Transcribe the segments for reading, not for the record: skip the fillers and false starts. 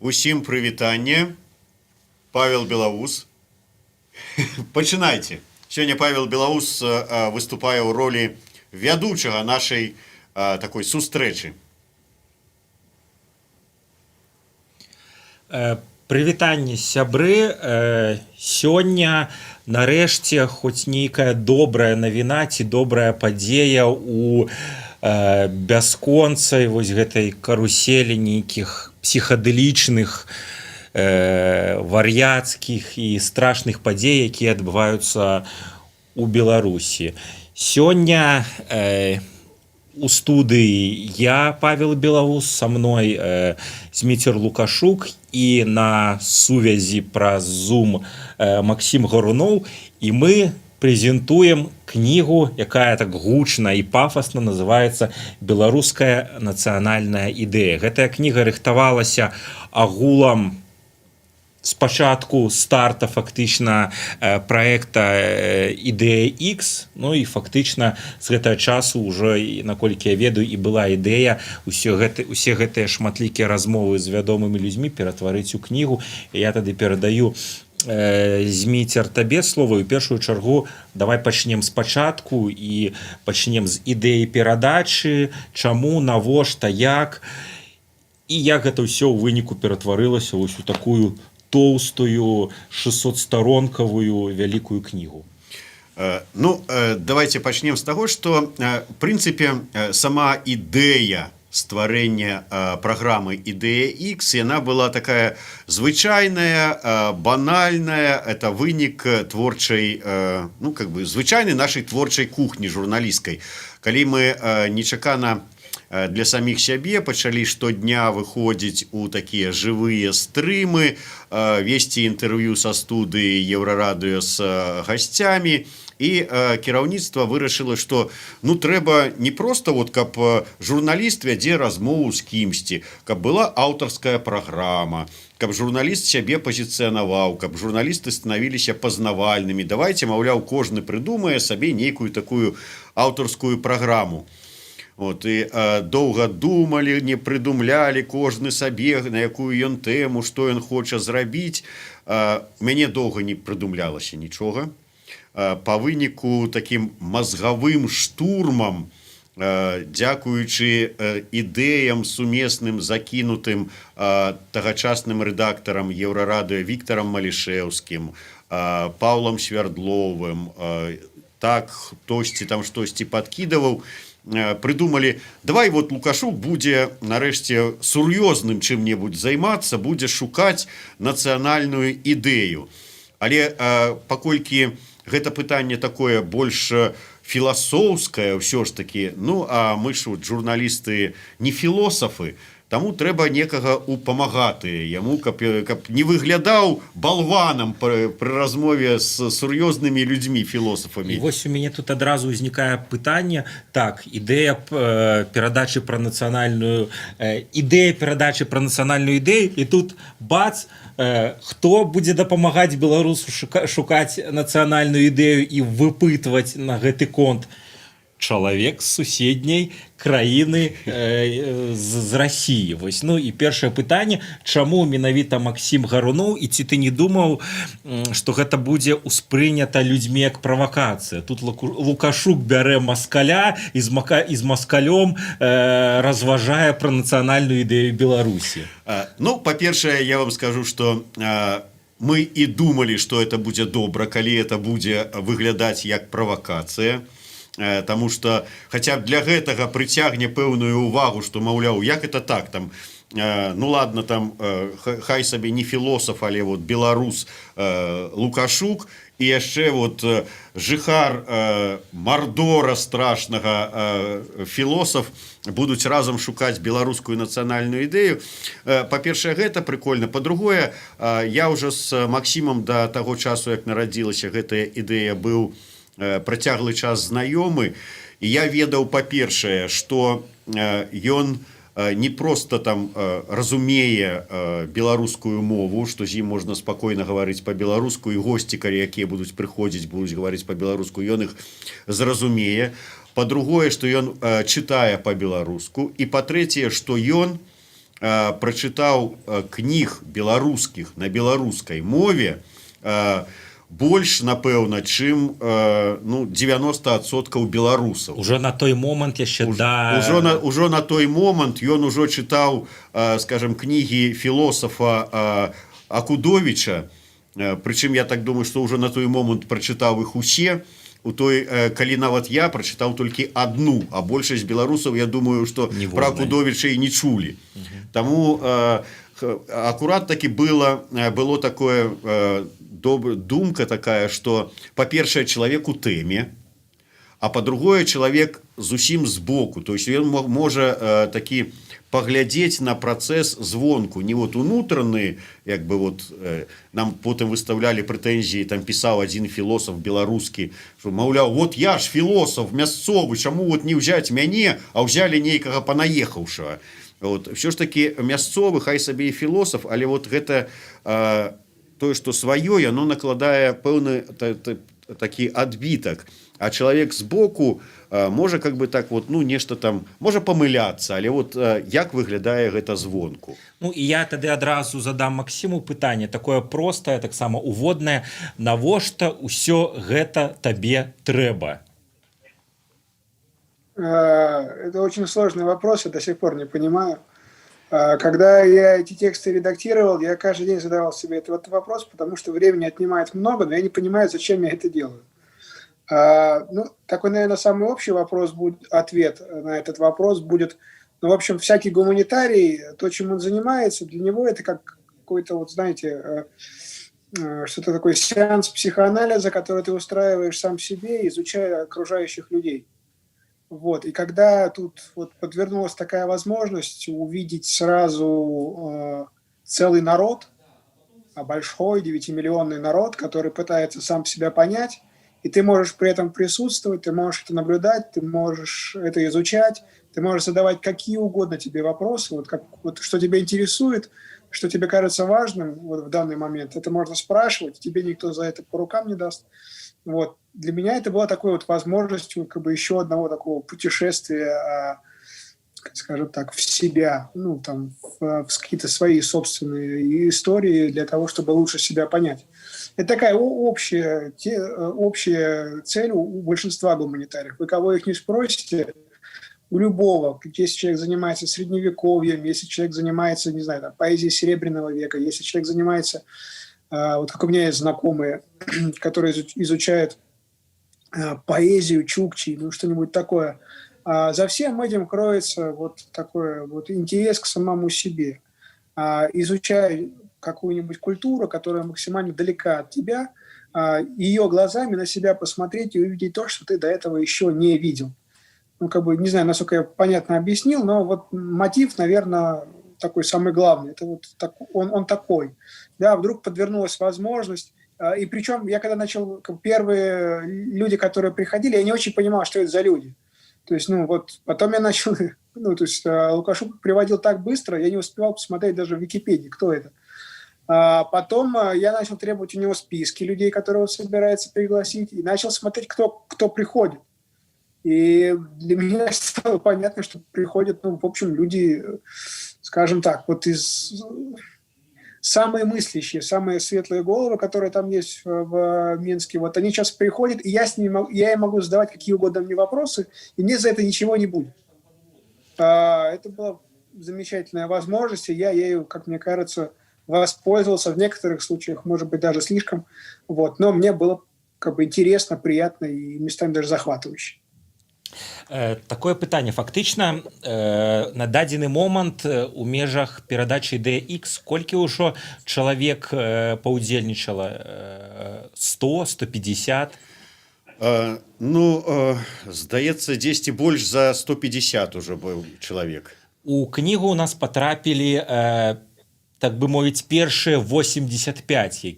Усім прывітанне. Павел Белаус. Пачынайце. Сёння Павел Белаус выступае ў ролі вядучага нашай такой сустрэчы. Прывітанне, сябры. Сёння нарэшце хоць нейкая добрая навіна ці добрая падзея у бясконцай вось гэтай каруселі нейкіх псіхадэлічных, вар'яцкіх і страшных падзей, якія адбываюцца у Беларусі. Сёння у студыі я, Павел Белаус, са мной Зміцер Лукашук і на сувязі праз Zoom Максім Гаруноў, і мы прэзентуем кнігу, якая так гучна і пафасна называецца «Беларуская нацыянальная ідэя». Гэтая кніга рыхтавалася агулам спачатку старта фактычна праекта «Ідэя X», ну і фактычна з гэтага часу ўжо, наколькі я ведаю, і была ідэя усе гэтыя шматлікія размовы з вядомымі людзьмі ператварыць у кнігу. І я тады перадаю Зміцер, табе слова. І ў першую чаргу давай пачнем спачатку і пачнем з ідэі перадачы, чаму, навошта, як, і як гэта ўсё ў выніку ператварылася вось у такую тоўстую 600-старонкавую вялікую кнігу. Ну, давайте пачнем з таго, што в прынцыпе сама ідэя стварэння праграмы «Ідэя X», яна была такая звычайная, банальная, это вынік творчай, ну, как бы звычайнай нашай творчай кухні журналісцкай. Калі мы нечакана для саміх сябе пачалі штодня выходзіць у такія жывыя стрымы, весці інтэрв'ю са студыі Еўрарадыё з гасцямі, і кіраўніцтва вырашыла, што ну трэба не проста вот каб журналіст вядзе размову з кімсьці, каб была аўтарская праграма, каб журналіст сябе пазіцыянаваў, каб журналісты станавіліся пазнавальнымі. Давайце, маўляў, кожны прыдумае сабе нейкую такую аўтарскую праграму. Вот, і доўга думалі, не прыдумлялі кожны сабе, на якую ён тэму, што ён хоча зрабіць. Мяне доўга не прыдумлялася нічога. Па выніку такім мазгавым штурмам, дзякуючы ідэям сумесным закінутым тагачасным рэдактарам Еўрарадыё Віктарам Малішэўскім, Паўлам Свярдловым, так хтосьці там штосьці падкідаваў, прыдумалі, давай вот Лукашук будзе нарэшце сур'ёзным чым-небудзь займацца, будзе шукаць нацыянальную ідэю. Але паколькі гэта пытанне такое больш філасофскае ўсё ж такі, ну а мы ж журналісты не філосафы, таму трэба некага упамагатыя яму, каб не выглядаў балванам пры размове з сур'ёзнымі людзьмі, філосафамі. І вось у мяне тут адразу ўзнікае пытанне. Так, ідэя перадачы пра нацыянальную ідэю, і тут бац, хто будзе дапамагаць беларусу шукаць нацыянальную ідэю і выпытваць на гэты конт? Чалавек з суседняй краіны, з Расіі. Вось, ну і першае пытанне, чаму менавіта Максім Гаруноў, і ці ты не думаў, што гэта будзе ўспрынята людзьмі як правакацыя? Тут Лукашук бярэ маскаля і з маскалём разважае пра нацыянальную ідэю Беларусі. Ну, па-першае, я вам скажу, што мы і думалі, што это будзе добра, калі это будзе выглядаць як правакацыя. Таму што хаця б для гэтага прыцягне пэўную увагу, што, маўляў, як это так, там, ну ладно, там, хай сабе не філосаф, але вот беларус Лукашук, і яшчэ вот жыхар Мардора страшнага філосаф будуць разам шукаць беларускую нацыянальную ідэю. Па-першае, гэта прыкольна. Па-другое, я ўжо з Максімам да таго часу, як нарадзілася гэтая ідэя, быў працяглы час знаёмы, і я ведаў, па-першае, што ён не проста там разумее беларускую мову, што з ім можна спакойна гаварыць па-беларуску, і госці, калі якія будуць прыходзіць, будуць гаварыць па-беларуску, ён іх зразумее. Па-другое, што ён чытае па-беларуску, і па-трэцяе, што ён прачытаў кніг беларускіх на беларускай мове больш, напэўна, чым 90% беларусаў. Уже на той момант яшчэ Ужо на той момант ён ужо чытаў, скажем, кнігі філосафа Акудовіча, прычым я так думаю, што ўжо на той момант прачытаў іх усе. Калі нават я прачытаў толькі адну, а большасць беларусаў, я думаю, што пра Акудовіча і не чулі. Таму акурат такі было такое думка такая, што, па-першае, чалавек у тэме, а па-другое, чалавек зусім збоку. То есть ён можа такі паглядзець на працэс звонку, не вот унутраны, як бы вот нам потым выставлялі прэтэнзіі, там пісаў адзін філосаф беларускі, што, маўляў, вот я ж філосаф мясцовы, чаму вот не ўзяць мяне, а ўзялі нейкага панаехаўшага. Вот. Все ж таки мясцовы, хай сабе і філосаф, але вот гэта тое, што сваё, яно накладае пэўны такі адбітак. А чалавек збоку можа как бы так вот, нешта там, можа памыляцца, але вот як выглядае гэта звонку. Ну і я тады адразу задам Максіму пытанне, такое простае, таксама уводнае, навошта ўсё гэта табе трэба? Это очень сложный вопрос, я до сих пор не понимаю. Когда я эти тексты редактировал, я каждый день задавал себе этот вопрос, потому что времени отнимает много, но я не понимаю, зачем я это делаю. Такой, наверное, самый общий вопрос будет, ответ на этот вопрос будет, в общем, всякий гуманитарий, то, чем он занимается, для него это как какой-то, вот знаете, что-то такое сеанс психоанализа, который ты устраиваешь сам себе, изучая окружающих людей. Вот. И когда тут вот подвернулась такая возможность увидеть сразу целый народ, большой 9-миллионный народ, который пытается сам себя понять, и ты можешь при этом присутствовать, ты можешь это наблюдать, ты можешь это изучать, ты можешь задавать какие угодно тебе вопросы, вот что тебя интересует, что тебе кажется важным вот в данный момент, это можно спрашивать, тебе никто за это по рукам не даст. Вот. Для меня это была такой вот возможностью как бы еще одного такого путешествия, скажем так, в себя, в какие-то свои собственные истории для того, чтобы лучше себя понять. Это такая общая цель у большинства гуманитариев. Вы кого их не спросите, у любого, если человек занимается средневековьем, если человек занимается, не знаю, поэзией Серебряного века, если человек занимается, вот как у меня есть знакомые, которые изучают поэзию чукчи, что-нибудь такое, за всем этим кроется вот такой вот интерес к самому себе. Изучая какую-нибудь культуру, которая максимально далека от тебя, ее глазами на себя посмотреть и увидеть то, что ты до этого еще не видел. Не знаю, насколько я понятно объяснил, но вот мотив, наверное, такой самый главный. Это вот он такой. Да, вдруг подвернулась возможность. И причем я когда начал, первые люди, которые приходили, я не очень понимал, что это за люди. То есть, потом я начал, Лукашук приводил так быстро, я не успевал посмотреть даже в Википедии, кто это. Потом я начал требовать у него списки людей, которые он собирается пригласить, и начал смотреть, кто приходит. И для меня стало понятно, что приходят, в общем, люди, скажем так, вот из самые мыслящие, самые светлые головы, которые там есть в Минске, вот они сейчас приходят, и я им могу задавать какие угодно мне вопросы, и мне за это ничего не будет. Это была замечательная возможность, и я ею, как мне кажется, воспользовался в некоторых случаях, может быть, даже слишком, но мне было интересно, приятно и местами даже захватывающе. Такое пытанне. Фактычна на дадзены момант у межах перадачы IDX колькі ўжо чалавек паўдзельнічала? 100, 150? Здаецца, дзесьці больш за 150 уже быў чалавек. У кнігу у нас патрапілі так бы мовіць, першыя 85,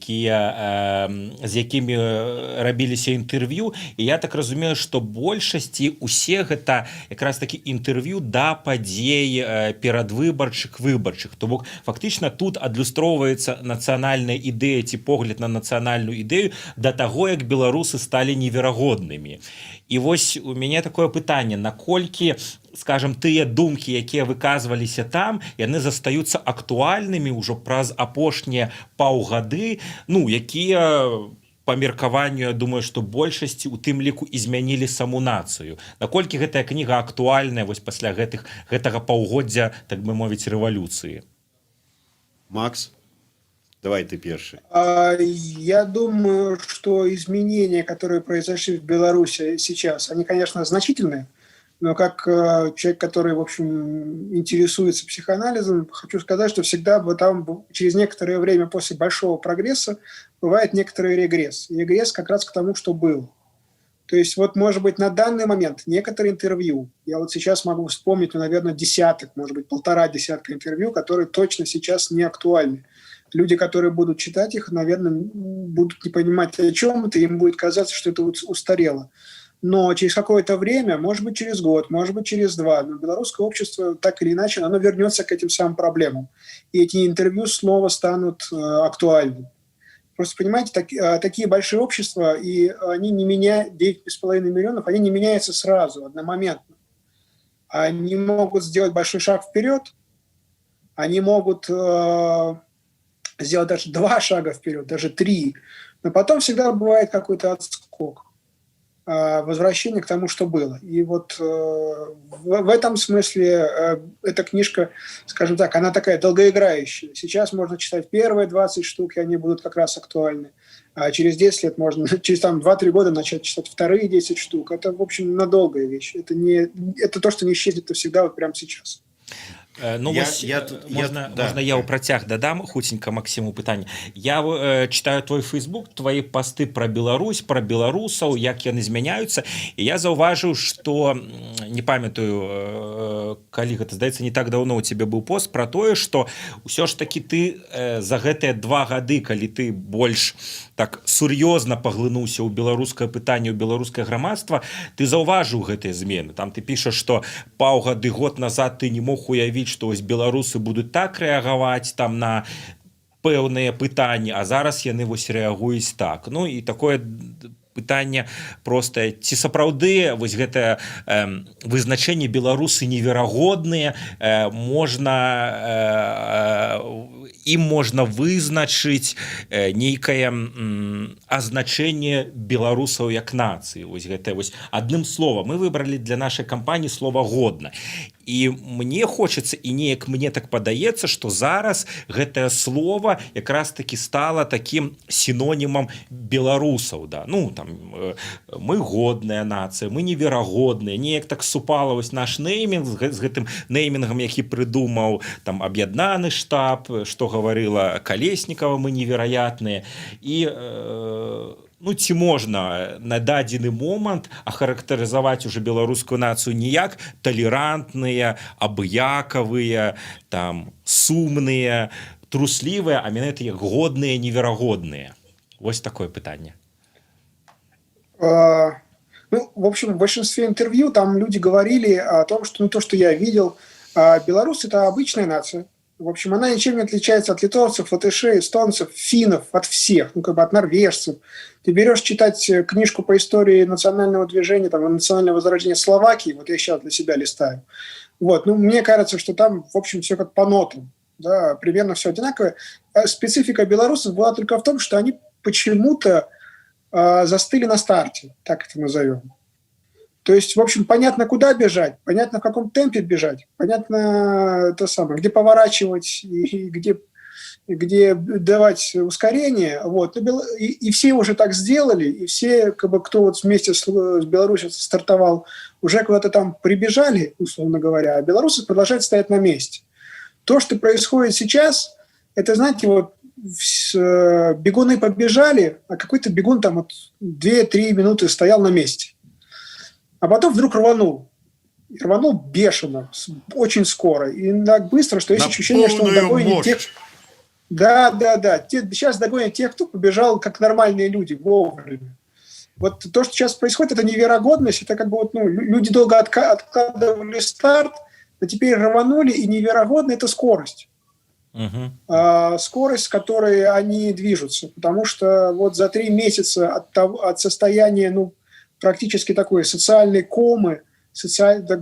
з якімі рабіліся інтэрв'ю, і я так разумею, што большасці усе гэта якраз такі інтэрв'ю да падзей перадвыбарчых, выбарчых. То бок фактычна тут адлюстроўваецца нацыянальная ідэя ці погляд на нацыянальную ідэю да таго, як беларусы сталі неверагоднымі. І вось у мяне такое пытанне, наколькі, скажем, тыя думкі, якія выказваліся там, яны застаюцца актуальнымі ўжо праз апошнія паўгады, ну, якія па меркаванню, я думаю, што большасці у тым ліку і змянілі саму нацыю. Наколькі гэтая кніга актуальная вось пасля гэтага паўгоддзя, так бы мовіць, рэвалюцыі? Макс, давай ты первый. Я думаю, что изменения, которые произошли в Беларуси сейчас, они, конечно, значительные, но как человек, который, в общем, интересуется психоанализом, хочу сказать, что всегда там через некоторое время после большого прогресса бывает некоторый регресс. И регресс как раз к тому, что было. То есть вот, может быть, на данный момент некоторые интервью, я вот сейчас могу вспомнить, ну, наверное, десяток, может быть, 1,5 десятка интервью, которые точно сейчас не актуальны. Люди, которые будут читать их, наверное, будут не понимать, о чем это, им будет казаться, что это устарело. Но через какое-то время, может быть, через год, может быть, через 2, но белорусское общество так или иначе, оно вернется к этим самым проблемам. И эти интервью снова станут актуальны. Просто, понимаете, такие большие общества, и они не меняют, 9,5 миллионов, они не меняются сразу, одномоментно. Они могут сделать большой шаг вперед, они могут сделать даже 2 шага вперед, даже 3, но потом всегда бывает какой-то отскок, возвращение к тому, что было. И вот в этом смысле эта книжка, скажем так, она такая долгоиграющая. Сейчас можно читать первые 20 штук, и они будут как раз актуальны. А через 10 лет можно, через 2-3 года начать читать вторые 10 штук. Это, в общем, надолгая вещь. Это то, что не исчезнет всегда вот прямо сейчас. Ну, можна я ў працяг дадам хуценька Максиму пытанне. Я читаю твой Facebook, твои посты про Беларусь, про беларусаў, як яны змяняюцца, і я заўважыў, што не памятаю, калі гэта, здаецца, не так даўно у цябе быў пост про тое, што ўсё ж таки ты за гэтыя 2 гады, калі ты больш так сур'ёзна паглынуўся ў беларускае пытанне, ў беларускае грамадства, ты заўважыў гэтыя змены. Там ты пішаш, што паўгады, год назад ты не мог уявіць, што вось беларусы будуць так рэагаваць там на пэўныя пытанні, а зараз яны вось рэагуюць так. Ну і такое пытанне простае, ці сапраўды вось гэтае вызначэнне беларусы неверагодныя, ім можна вызначыць нейкае азначэнне беларусаў як нацыі. Вось гэтае вось адным словам мы выбралі для нашай кампаніі слова годна. І мне хочацца, і неяк мне так падаецца, што зараз гэтае слово якраз таки стала такім сінонімам беларусаў. Да? Ну, там, мы годная нацыя, мы неверагодныя, неяк так супала вось наш неймінг з гэтым неймінгам, які прыдумаў там аб'яднаны штаб, што гаварыла Калеснікава, мы невераятныя. І ну, ці можна на дадзены момант ахарактарызаваць уже беларускую нацыю не як талерантныя, абыякавыя, там, сумныя, труслівыя, а менавіта як годныя, неверагодныя? Вось такое пытанне. Ну, в общем, в большинстве интервью там люди говорили о том, что, ну, то, что я видел, беларусы – это обычная нация. В общем, она ничем не отличается от литовцев, латышей, эстонцев, финнов, от всех, ну, как бы от норвежцев. Ты берешь читать книжку по истории национального движения, там, национального возрождения Словакии, вот я сейчас для себя листаю, вот, ну, мне кажется, что там, в общем, все как по нотам, да, примерно все одинаковое. Специфика белорусов была только в том, что они почему-то застыли на старте, так это назовем. То есть, в общем, понятно, куда бежать, понятно, в каком темпе бежать, понятно, то самое, где поворачивать и где давать ускорение. Вот. И все уже так сделали, и все, как бы, кто вот вместе с Беларусью стартовал, уже куда-то там прибежали, условно говоря, а белорусы продолжают стоять на месте. То, что происходит сейчас, это, знаете, вот бегуны побежали, а какой-то бегун там вот 2-3 минуты стоял на месте. А потом вдруг рванул. И рванул бешено, очень скоро. И так быстро, что есть ощущение, что он такой не тех... Да, да, да. Сейчас догонят тех, кто побежал как нормальные люди вовремя. Вот то, что сейчас происходит, это неверогодность, это как бы вот, ну, люди долго откладывали старт, но теперь рванули, и неверогодно это скорость. Скорость, с которой они движутся. Потому что вот за 3 месяца от состояния, ну, практически такой социальной комы,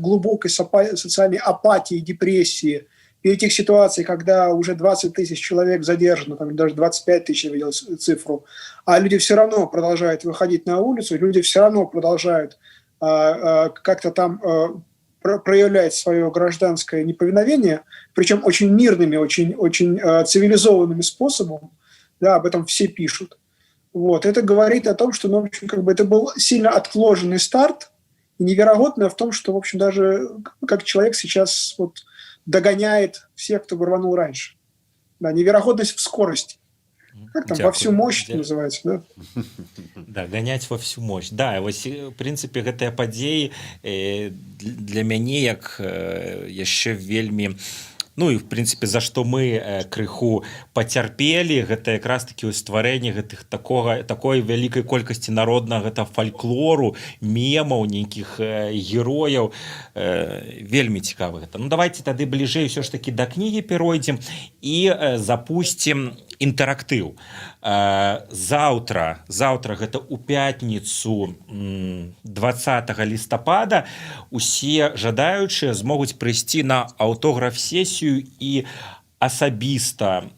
глубокой социальной апатии, депрессии, и этих ситуаций, когда уже 20 тысяч человек задержано, там даже 25 тысяч я видел цифру, а люди все равно продолжают выходить на улицу, люди все равно продолжают как-то там проявлять свое гражданское неповиновение, причем очень мирными, очень цивилизованными способом, да, об этом все пишут. Вот. Это говорит о том, что, ну, в общем, как бы это был сильно отложенный старт, и невероятно в том, что, в общем, даже как человек сейчас вот догоняет всех, кто рванул раньше. Да, невероятность в скорости. Как там, во всю мощь это называется, да? Да, ганяць во всю мощь. Да, вось, в прынцыпе, гэтыя падзеі для мяне як яшчэ вельмі, ну і в прынцыпе за што мы крыху пацярпелі, гэта якраз такі стварэнне гэтых такой вялікай колькасці народнага гэта фальклору, мемаў, нейкіх герояў, вельмі цікава гэта. Ну давайте тады бліжэй ўсё ж такі да кнігі перайдзем і запусцім інтэрактыў. Заўтра гэта ў пятніцу 20 лістапада усе жадаючыя змогуць прыйсці на аўтограф-сесію і асабіста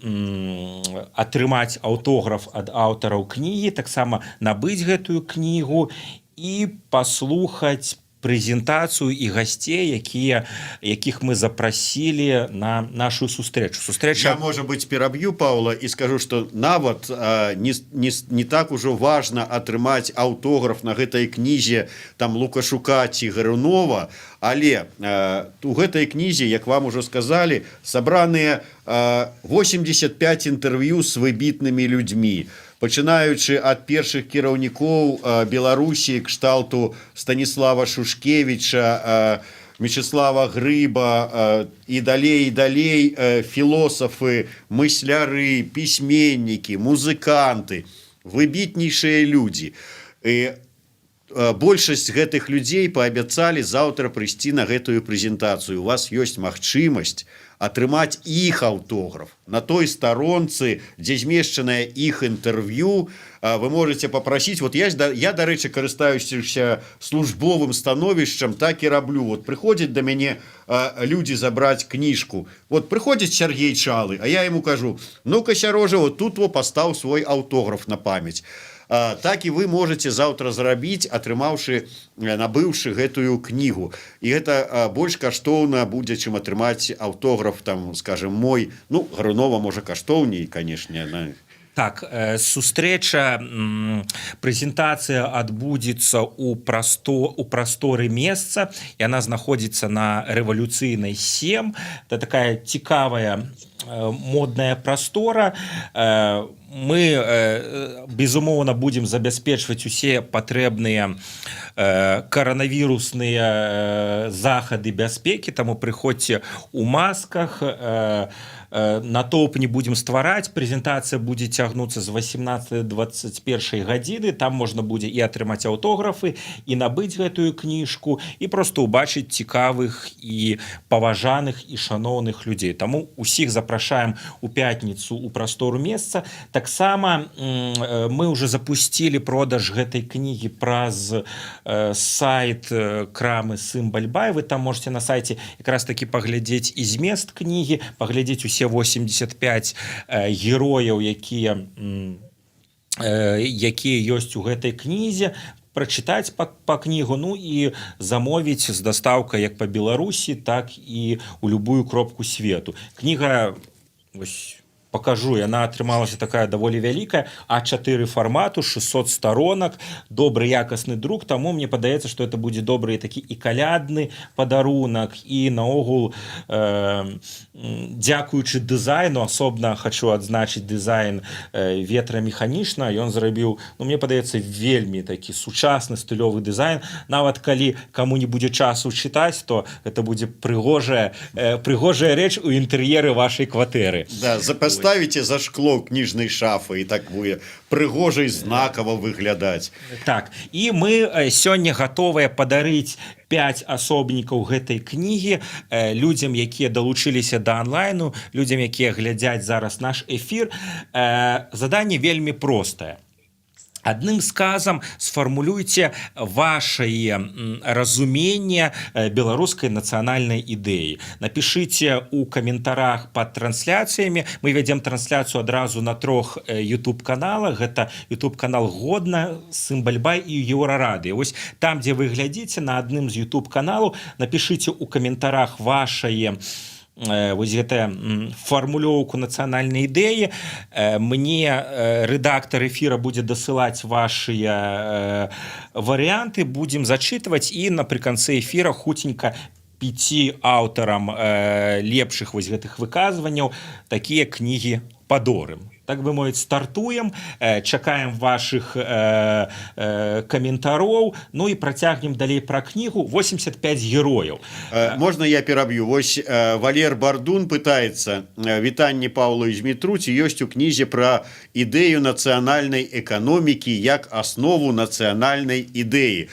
атрымаць аўтограф ад аўтараў кнігі, таксама набыць гэтую кнігу і паслухаць прэзентацыю і гасцей, якіх мы запрасілі на нашу сустрэчу. Я, можа быць, пераб'ю Паўла і скажу, што нават не так ужо важна атрымаць аўтограф на гэтай кнізе там Лукашука ці Гарунова, але у гэтай кнізе, як вам ужо сказалі, сабраныя 85 інтэрв'ю з выбітнымі людзьмі, пачынаючы ад першых кіраўнікоў Беларусі кшталту Станіслава Шушкевіча, Мечислава Грыба і далей філосафы, мысляры, пісьменнікі, музыканты, выбітнейшыя людзі. І большасць гэтых людзей паабяцалі заўтра прыйсці на гэтую прэзентацыю. У вас ёсць магчымасць атрымаць іх аўтограф. На той старонцы, дзе змешчанае іх інтэрв'ю, вы можете попросить, вот я, дарэчы, карыстаюся службовым становішчам, так і раблю. Вот прыходзяць да мяне людзі забраць кніжку. Вот прыходзіць Сергей Чалы, а я ему кажу, ну-ка, Сярожа, вот тут пастаў свой аўтограф на памяць. Так і вы можете заўтра зрабіць, набыўшы гэтую кнігу. І гэта больш каштоўна будзе, чым атрымаць аўтограф, там, скажем, мой, ну, Гарунова, можа, каштоўней, канешне. Так, сустрэча, прэзентацыя адбудзецца ў прасторы месца. Яна знаходзіцца на Рэвалюцыйнай 7. Это такая цікавая модная прастора. Мы, безумоўна, будзем забяспечваць усе патрэбныя каранавірусныя захады бяспекі, таму прыходзьце ў масках, натоўп не будзем ствараць, прэзентацыя будзе цягнуцца з 18 до 21 гадзіны, там можна будзе і атрымаць аўтографы, і набыць гэтую кніжку, і проста ўбачыць цікавых і паважаных і шаноўных людзей. Таму усіх запрашаем у пятніцу ў прастору месца. Таксама мы ўжо запусцілі продаж гэтай кнігі праз сайт крамы Сымбальбай. Вы там можете на сайце якраз таки паглядзець і змест кнігі, паглядзець усе 85 герояў, якія ёсць у гэтай кнізе, прачытаць па кнігу, ну і замовіць з дастаўкай як па Беларусі, так і ў любую кропку свету. Кніга, вось, покажу, яна атрымалася такая даволі вялікая, А4 фармату, 600 сторонок, добры якасны друк, таму мне падаецца, што это будзе добры такі і калядны падарунак, і наогул дзякуючы дызайну, асобна хочу адзначыць дызайн ветрамеханічна, ён зрабіў, ну, мне падаецца, вельмі такі сучасны стылёвы дызайн. Нават калі каму не будзе часу чытаць, то это будзе прыгожая рэч у інтэр'еры вашай кватэры. Да, поставите за шкло книжной шафы, и так будет прыгожа и знаково выглядать. Так, і мы сёння гатовыя падарыць 5 асобнікаў гэтай кнігі людзям, якія далучыліся да онлайну, людзям, якія глядзяць зараз наш эфір. Заданне вельмі простае. Адным сказам сфармулюйце вашае разуменне беларускай нацыянальнай ідэі. Напішыце ў каментарах пад трансляцыямі. Мы вядзем трансляцыю адразу на 3 YouTube-каналах. Гэта YouTube-канал Годна, Сымбальбай і Еўрарады. Вось там, дзе вы глядзіце, на адным з YouTube-каналаў напішыце ў каментарах вашае вось гэтая фармулёўку нацыянальнай ідэі. Мне рэдактар эфіра будзе дасылаць вашыя варыянты, будзем зачытваць і напрыканцы эфіра хуценька 5 аўтарам лепшых вось гэтых выказванняў такія кнігі падорым. Так бы мовіць, стартуем, чакаем вашых каментароў, ну і працягнем далей пра кнігу. 85 герояў. Можно я пераб'ю? Вось Валер Бардун пытается: вітанне Паўлу і Змітру, ці ёсць у кнізе пра ідэю нацыянальнай эканомікі як аснову нацыянальнай ідэі.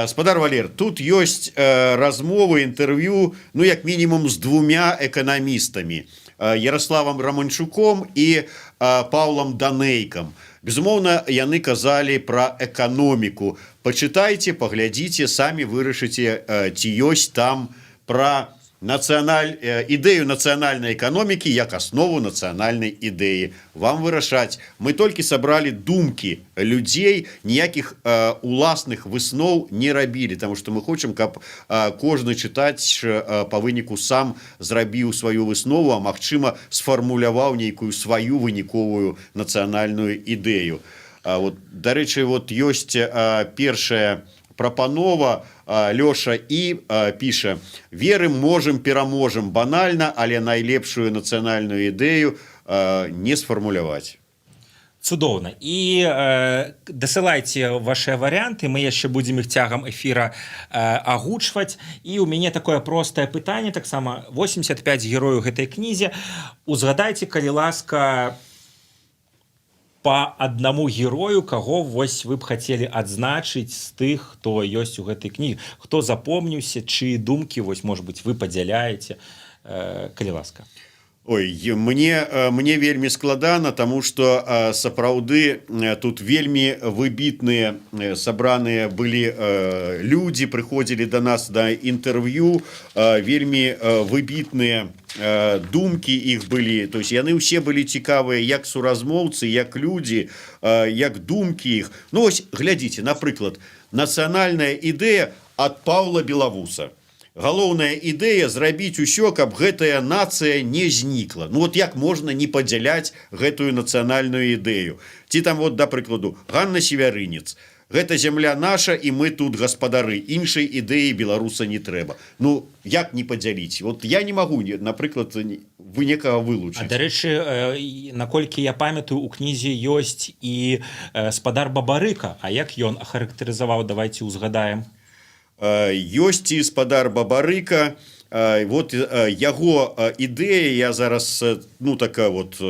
Спадар Валер, тут ёсць размовы, інтэрв'ю, ну як мінімум з 2 эканамістамі. Ярославам Романчуком і Паўлам Данейкам. Безумоўна, яны казалі пра эканоміку. Пачытайце, паглядзіце, самі вырашыце, ці ёсць там пра ідэю нацыянальнай эканомікі як аснову нацыянальнай ідэі. Вам вырашаць. Мы толькі сабралі думкі людзей, ніякіх уласных высноў не рабілі, таму што мы хочам, каб кожны чытач па выніку сам зрабіў сваю выснову, а магчыма сфармуляваў нейкую сваю выніковую нацыянальную ідэю. Дарэчы, ёсць першая прапанова. Лёша і піша: верым, можам, пераможам, банальна, але найлепшую нацыянальную ідэю не сфармуляваць. Цудоўна. І дасылайце вашыя варыянты, мы яшчэ будзем іх цягам эфіра агучваць. І ў мяне такое простае пытанне, таксама 85 герояў гэтай кнізе. Узгадайце, калі ласка, по аднаму герою, каго вось вы б хацелі адзначыць з тых, хто ёсць у гэтай кнігі, хто запомніўся, чыі думкі, вось, можа быць, вы падзяляеце, калі ласка. Ой, мне вельмі складана, таму што сапраўды тут вельмі выбітныя сабраныя былі людзі, прыходзілі да нас да інтэрв'ю, вельмі выбітныя думкі іх былі. То есть яны ўсе былі цікавыя як суразмоўцы, як людзі, як думкі іх. Ну вось, глядзіце, напрыклад, нацыянальная ідэя ад Паўла Белавуса. Галоўная ідэя зрабіць усё, каб гэтая нацыя не знікла. Ну вот як можна не падзяляць гэтую нацыянальную ідэю? Ці там, да прыкладу, Ганна Севярынец. Гэта зямля наша, і мы тут гаспадары. Іншай ідэі беларуса не трэба. Ну, як не падзяліць? Вот я не магу, напрыклад, вы некага вылучыць. А, дарэчы, наколькі я памятаю, у кнізе ёсць і спадар Бабарыка. А як ён ахарактарызаваў? Давайте узгадаем. Ёсць і спадар Бабарыка. Вот яго ідэя, я зараз, ну, такая вот,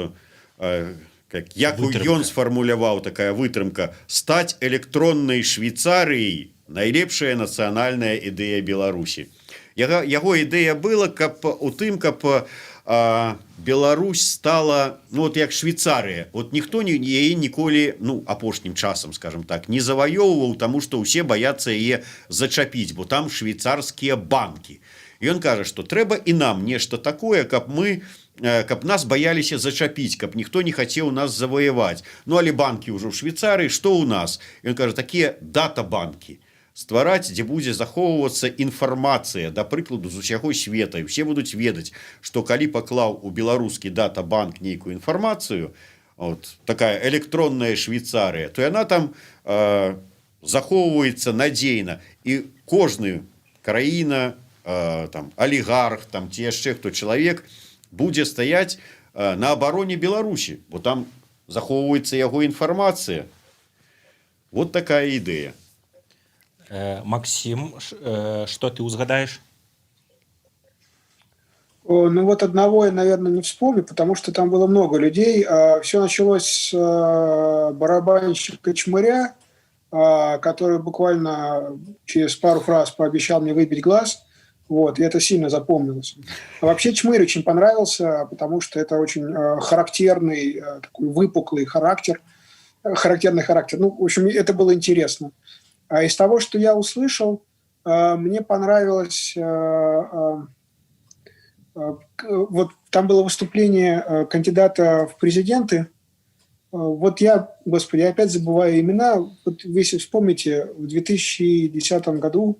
як ён сфармуляваў, такая вытрымка: стаць электроннай Швейцарыяй — найлепшая нацыянальная ідэя Беларусі. Яго ідэя была у тым, каб Беларусь стала, ну, вот як Швейцарыя. Вот ніхто яе ніколі, ну, апошнім часам, скажем так, не заваёўваў, таму што ўсе баяцца яе зачапіць, бо там швейцарскія банкі. І ён кажа, што трэба і нам нешта такое, каб нас баяліся зачапіць, каб ніхто не хацеў нас заваяваць. Ну, але банкі ўжо ў Швейцарыі, што ў нас? Ён кажа, такія дата-банкі ствараць, дзе будзе захоўвацца інфармацыя, да прыкладу, з усяго света. І ўсе будуць ведаць, што калі паклаў у беларускі дата-банк нейкую інфармацыю, такая электронная Швейцарыя, то яна там захоўваецца надзейна. І кожны краіна, алігарх, ці яшчэ хто чалавек будзе стаяць на абароне Беларусі, бо там захоўваецца яго інфармацыя. Вот такая ідэя. Максим, что ты узгадаешь? Ну вот одного я, наверное, не вспомню, потому что там было много людей. Все началось с барабанщика Чмыря, который буквально через пару фраз пообещал мне выбить глаз. Вот, и это сильно запомнилось. А вообще Чмырь очень понравился, потому что это очень характерный, такой выпуклый характер, характерный характер. Ну, в общем, это было интересно. А из того, что я услышал, мне понравилось... Вот там было выступление кандидата в президенты. Вот я, господи, я опять забываю имена. Вот если вспомните, в 2010 году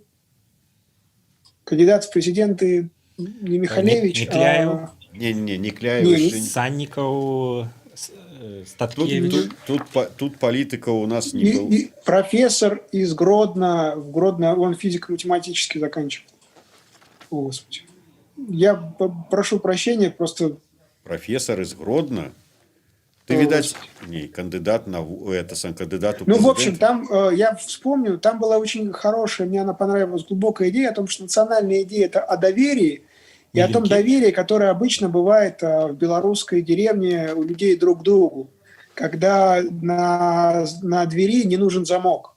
кандидат в президенты не Михалевич, Некляев? Не Некляев. Санников, Статкевич. Тут политика у нас не было. И профессор из Гродно, он физико-математически заканчивал. О, господи. Я прошу прощения, просто... Профессор из Гродно? Ты, видать, не, кандидат на это сам кандидат. Ну, в общем, там, я вспомню, там была очень хорошая, мне она понравилась, глубокая идея о том, что национальная идея – это о доверии, и о том доверии, которое обычно бывает в белорусской деревне у людей друг к другу, когда на двери не нужен замок,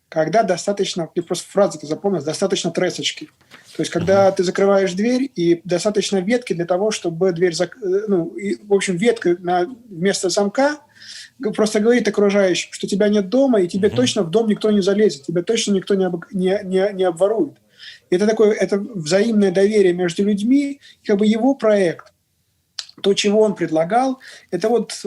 когда достаточно, ты просто фразу ты запомнил, достаточно тресочки. То есть, когда ты закрываешь дверь, и достаточно ветки для того, чтобы дверь... в общем, ветка вместо замка просто говорит окружающим, что тебя нет дома, и тебе точно в дом никто не залезет, тебя точно никто не обворует. И это взаимное доверие между людьми, как бы его проект, то, чего он предлагал, это вот...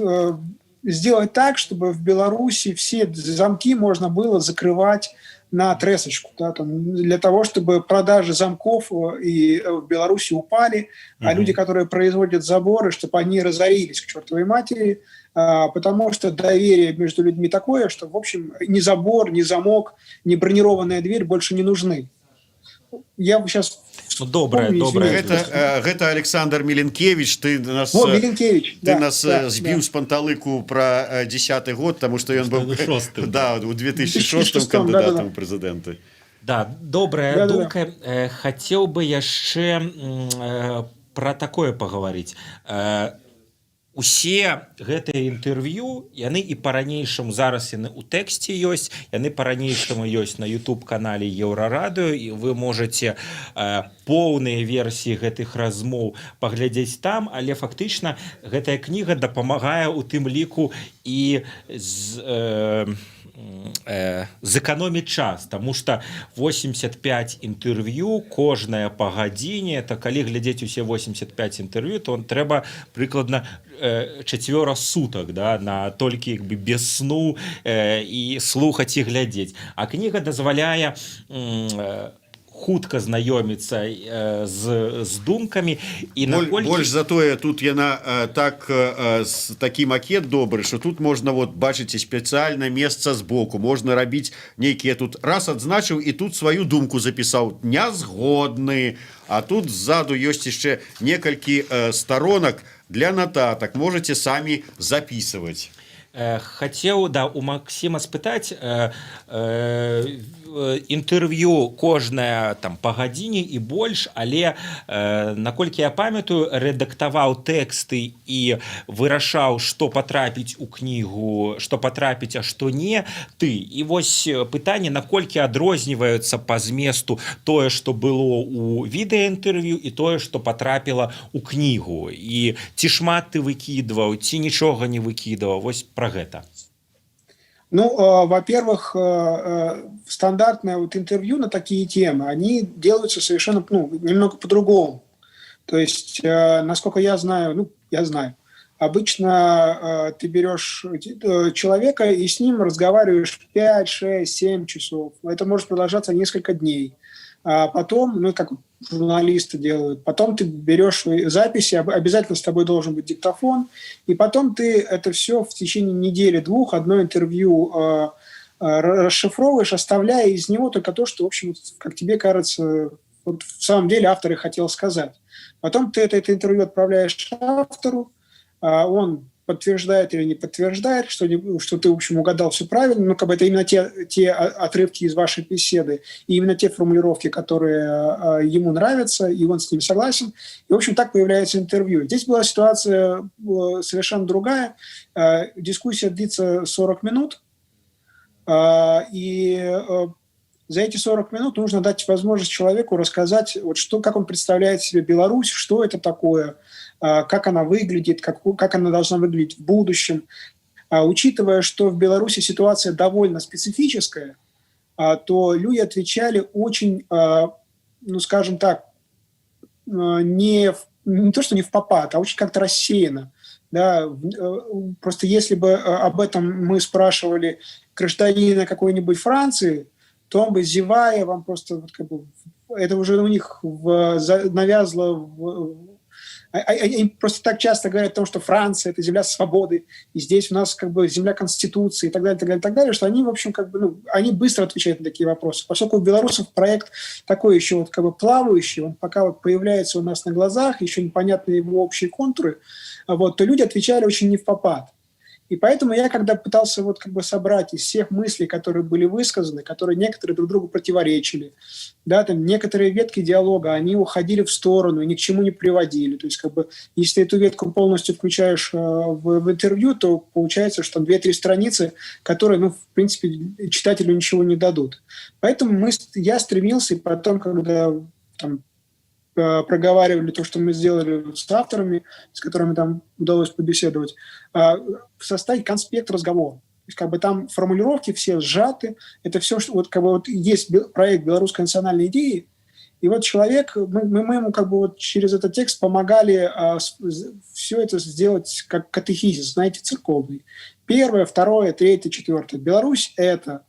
сделать так, чтобы в Беларуси все замки можно было закрывать на тресочку, да, там, для того, чтобы продажи замков и в Беларуси упали, а люди, которые производят заборы, чтобы они разорились к чертовой матери, потому что доверие между людьми такое, что, в общем, ни забор, ни замок, ни бронированная дверь больше не нужны. Я сейчас... Доброе. Гэта Александр Меленкевич. Ты нас, Меленкевич, сбіў з панталыку про 10-й год, тому що ён быў у 2006 кандидатом в президенты. Да, добрая думка. Хотел бы яшчэ про такое поговорить. Усе гэтыя інтэрв'ю яны і па-ранейшаму зараз яны ў тэксце ёсць, яны па-ранейшаму ёсць на YouTube-канале Еўрарадыё, і вы можете поўныя версіі гэтых размоў паглядзець там, але фактычна гэтая кніга дапамагае у тым ліку і зэканоміць час, тому что 85 інтэрв'ю кожнае па гадзіне, то калі глядзець усе 85 інтэрв'ю, то трэба прыкладна 4 сутак, да, на толькі як бы без сну і слухаць і глядзець. А кніга дазваляе хутка знаёміцца з думкамі і больш затое тут яна такі макет добры, что тут можна вот бачыце спецыяльна месца збоку, можна рабіць нейкія тут раз адзначыў і тут сваю думку запісаў нязгодны, а тут ззаду ёсць яшчэ некалькі сторонак для нотатак, можете самі записывать. Хотел, да, у Максима спытаць, інтэрв'ю кожнае там па гадзіне і больш, але наколькі я памятаю, рэдактаваў тэксты і вырашаў, што патрапіць у кнігу, што патрапіць, а што не, ты. І вось пытанне, наколькі адрозніваецца па зместу тое, што было у відэаінтэрв'ю і тое, што патрапіла ў кнігу. І ці шмат ты выкідваў, ці нічога не выкідваў, вось пра гэта. Ну, во-первых, стандартное вот интервью на такие темы, они делаются совершенно, немного по-другому. То есть, насколько я знаю, обычно ты берешь человека и с ним разговариваешь 5, 6, 7 часов. Это может продолжаться несколько дней. А потом, как журналисты делают, потом ты берешь записи, обязательно с тобой должен быть диктофон, и потом ты это все в течение недели-двух, одно интервью расшифровываешь, оставляя из него только то, что, в общем, как тебе кажется, вот в самом деле автор и хотел сказать. Потом ты это интервью отправляешь автору, он подтверждает или не подтверждает, что ты, в общем, угадал все правильно, но как бы это именно те отрывки из вашей беседы, и именно те формулировки, которые ему нравятся, и он с ними согласен. И, в общем, так появляется интервью. Здесь была ситуация совершенно другая. Дискуссия длится 40 минут, и за эти 40 минут нужно дать возможность человеку рассказать, вот как он представляет себе Беларусь, что это такое, как она выглядит, как она должна выглядеть в будущем. Учитывая, что в Беларуси ситуация довольно специфическая, то люди отвечали очень, ну, скажем так, не то, что не в попад, а очень как-то рассеянно. Да? Просто если бы об этом мы спрашивали гражданина какой-нибудь Франции, то он бы, зевая, вам просто вот как бы, это уже у них навязло. Они просто так часто говорят о том, что Франция – это земля свободы, и здесь у нас как бы земля Конституции и так далее, так далее, так далее, что они, в общем, как бы, ну, они быстро отвечают на такие вопросы. Поскольку у белорусов проект такой еще вот как бы плавающий, он пока вот появляется у нас на глазах, еще непонятны его общие контуры, вот, то люди отвечали очень невпопад. И поэтому я, когда пытался вот как бы собрать из всех мыслей, которые были высказаны, которые некоторые друг другу противоречили, да, там некоторые ветки диалога, они уходили в сторону и ни к чему не приводили. То есть как бы если ты эту ветку полностью включаешь в интервью, то получается, что там 2-3 страницы, которые, ну, в принципе, читателю ничего не дадут. Поэтому я стремился, и потом, когда там проговаривали то, что мы сделали с авторами, с которыми там удалось побеседовать, составить конспект разговора. То есть как бы там формулировки все сжаты, это все, что вот как бы вот есть проект белорусской национальной идеи, и вот человек, мы ему как бы вот через этот текст помогали все это сделать как катехизис, знаете, церковный. 1, 2, 3, 4. Беларусь – это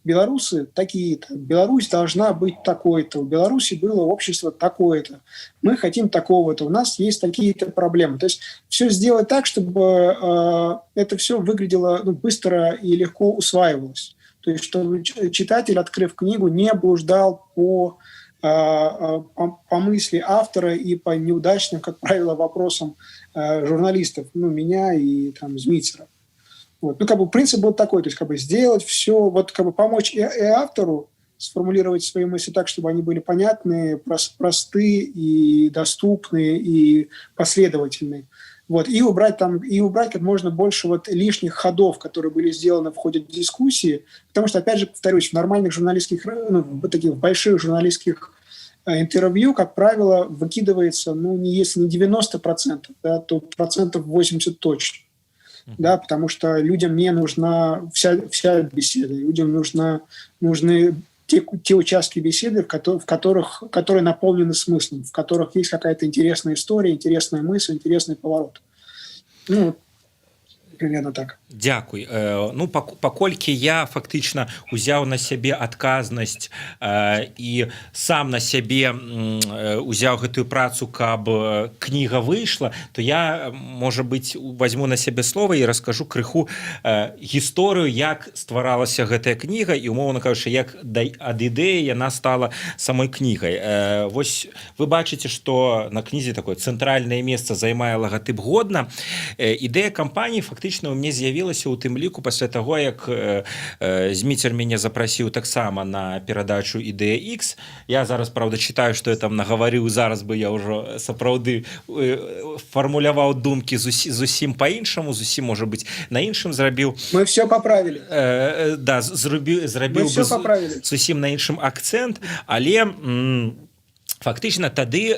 белорусы такие-то, Беларусь должна быть такой-то, у Беларуси было общество такое-то, мы хотим такого-то, у нас есть такие-то проблемы. То есть все сделать так, чтобы это все выглядело, ну, быстро и легко усваивалось. То есть чтобы читатель, открыв книгу, не блуждал по мысли автора и по неудачным, как правило, вопросам журналистов, ну, меня и там Змитера. Вот. Ну, как бы принцип был такой, то есть как бы сделать все, вот как бы помочь и автору сформулировать свои мысли так, чтобы они были понятные, простые и доступные и последовательные. Вот. И убрать как можно больше вот лишних ходов, которые были сделаны в ходе дискуссии, потому что, опять же, повторюсь, в нормальных журналистских, ну, в таких больших журналистских интервью, как правило, выкидывается, ну, если не 90%, да, то 80% точно. Да, потому что людям не нужна вся беседа, людям нужны те участки беседы, которые наполнены смыслом, в которых есть какая-то интересная история, интересная мысль, интересный поворот. Ну, примерно так. Дзякуй. Ну, паколькі я фактычна узяў на сябе адказнасць і сам на сябе узяў гэтую працу, каб кніга выйшла, то я, можа быць, возьму на сябе слова і раскажу крыху гісторыю, як стваралася гэтая кніга і, умоўна кажучы, як ад ідэі яна стала самой кнігай. Вось вы бачыце, што на кнізе такое цэнтральнае месца займае лагатып годна. Ідэя кампаніі фактычна ў мне з'явілася у тым ліку пасля таго, як Зміцер мяне запрасіў таксама на перадачу «Ідэя X». Я зараз, правда, читаю, што я там нагаварыў, зараз бы я ўжо сапраўды фармуляваў думкі зусім па-іншаму, зусім, можа быць, на іншым зрабіў. Мы все поправили. Да, зрабіў бы зусім на іншым акцэнт, але фактычна тады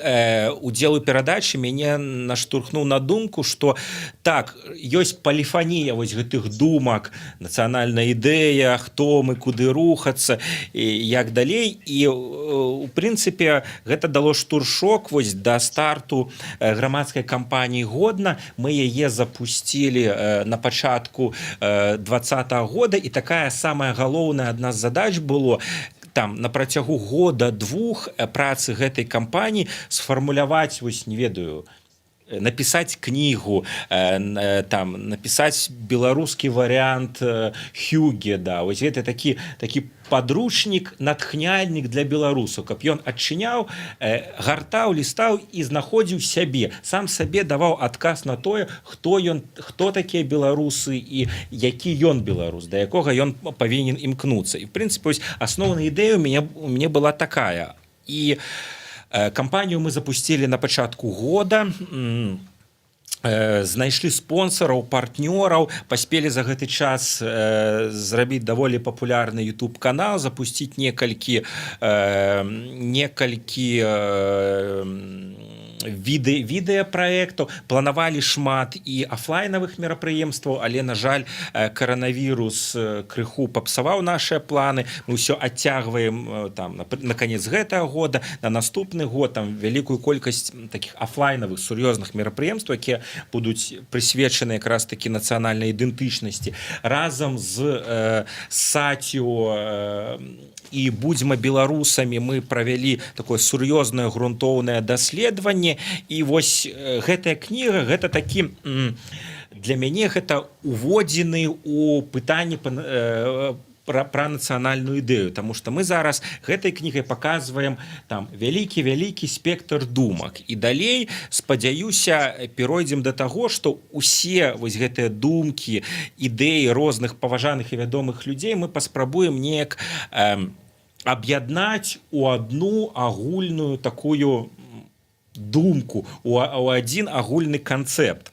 удзел у перадачы мяне наштурхнуў на думку, што так, ёсць паліфанія вось гэтых думак, нацыянальная ідэя, хто мы, куды рухацца, як далей, і у прынцыпе гэта дало штуршок вось да старту грамадскай кампаніі годна. Мы яе запусцілі на пачатку 2020 года, і такая самая галоўная адна з задач было там на працягу года-двух працы гэтай кампаніі сфармуляваць, вось не ведаю, написать книгу, там написать беларускі вариант Хюгеда. Вось гэта такі подручнік, натхняльнік для беларусаў, каб ён адчыняў, гартаў, лістаў і знаходзіў сябе, сам сабе даваў адказ на тое, хто такія беларусы і які ён беларус, да якога ён павінен імкнуцца. І в прынцыпе асноўная ідэя у мяне была такая. І кампанію мы запусцілі на пачатку года, знайшлі спонсораў, партнёраў, паспелі за гэты час зрабіць даволі папулярны YouTube канал, запусціць некалькі відэапраектаў, планавалі шмат і афлайнавых мерапрыемстваў, але, на жаль, каранавірус крыху папсаваў нашыя планы. Мы ўсё адцягваем на канец гэтага года, на наступны год, там вялікую колькасць такіх афлайнавых сур'ёзных мерапрыемстваў, якія будуць прысвечаны якраз такі нацыянальнай ідэнтычнасці. Разам з Сацію і будзьма беларусамі мы правялі такое сур'ёзнае грунтоўнае даследаванне. І вось гэтая кніга, гэта такі, для мяне гэта уводзіны ў пытанні пра нацыянальную ідэю, таму што мы зараз гэтай кнігай паказваем там вялікі спектр думак. І далей, спадзяюся, перайдзем да таго, што усе вось гэтыя думкі, ідэі розных паважаных і вядомых людзей мы паспрабуем неяк аб'яднаць у адну агульную такую думку, у адзін агульны канцэпт.